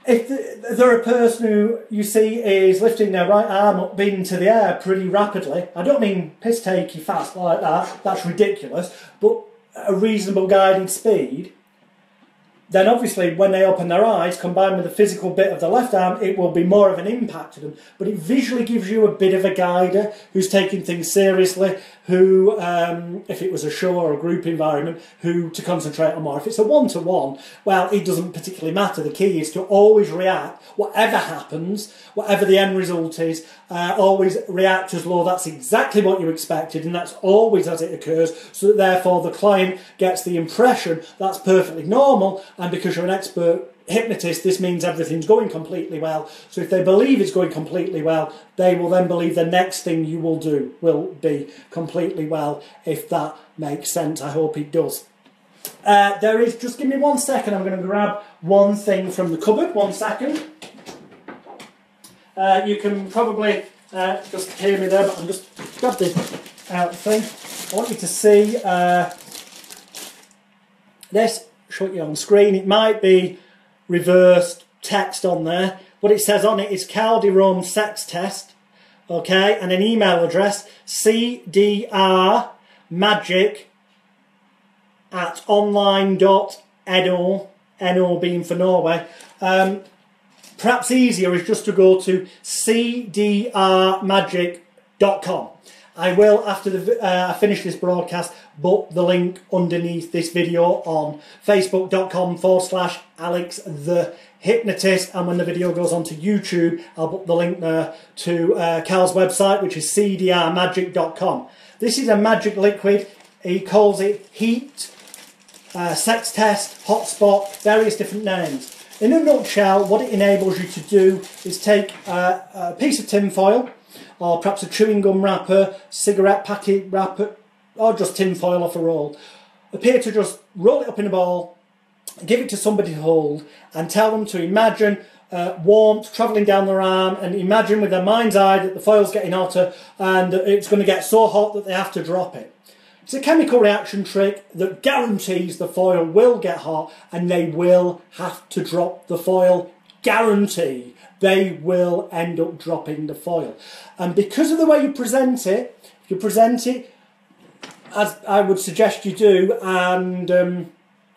if they're a person who you see is lifting their right arm up into the air pretty rapidly, I don't mean piss-takey fast like that, that's ridiculous, but a reasonable guided speed, then obviously when they open their eyes, combined with the physical bit of the left arm, it will be more of an impact to them. But it visually gives you a bit of a guider who's taking things seriously, who, if it was a show or a group environment, who to concentrate on more. If it's a one-to-one, well, it doesn't particularly matter. The key is to always react, whatever happens, whatever the end result is, always react as though that's exactly what you expected, and that's always as it occurs, so that therefore the client gets the impression that's perfectly normal. And because you're an expert hypnotist, this means everything's going completely well. So if they believe it's going completely well, they will then believe the next thing you will do will be completely well, if that makes sense. I hope it does. There is, just give me 1 second, I'm going to grab one thing from the cupboard, 1 second. You can probably just hear me there, but I'm just grab this out thing. I want you to see this. Show you on screen. It might be reversed text on there. What it says on it is Calderon sex test, okay, and an email address, cdrmagic@online.no, NO being for Norway. Perhaps easier is just to go to cdrmagic.com. I will, after I finish this broadcast, put the link underneath this video on facebook.com/Alex the Hypnotist, and when the video goes onto YouTube, I'll put the link there to Cal's website, which is cdrmagic.com. This is a magic liquid. He calls it heat, sex test, hotspot, various different names. In a nutshell, what it enables you to do is take a piece of tin foil, or perhaps a chewing gum wrapper, cigarette packet wrapper, or just tin foil off a roll. Appear to just roll it up in a ball, give it to somebody to hold, and tell them to imagine warmth travelling down their arm, and imagine with their mind's eye that the foil's getting hotter and it's going to get so hot that they have to drop it. It's a chemical reaction trick that guarantees the foil will get hot and they will have to drop the foil. Guarantee. They will end up dropping the foil. And because of the way you present it, if you present it as I would suggest you do, and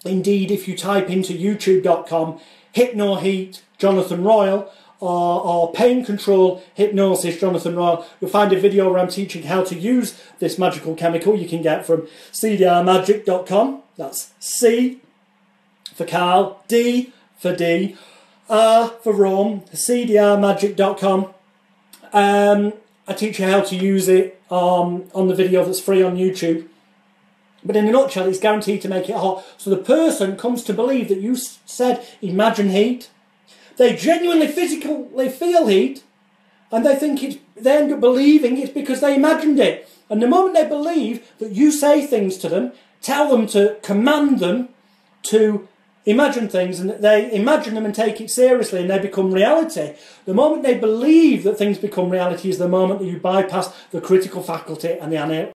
indeed if you type into youtube.com Hypno Heat Jonathan Royal or Pain Control Hypnosis Jonathan Royal, you'll find a video where I'm teaching how to use this magical chemical you can get from cdrmagic.com. That's C for Carl, D for D, R for Rome, cdrmagic.com. I teach you how to use it on the video that's free on YouTube. But in a nutshell, it's guaranteed to make it hot. So the person comes to believe that you said, imagine heat. They genuinely physically feel heat, and they think they end up believing it's because they imagined it. And the moment they believe that you say things to them, tell them to command them to imagine things, and that they imagine them and take it seriously, and they become reality. The moment they believe that things become reality is the moment that you bypass the critical faculty and the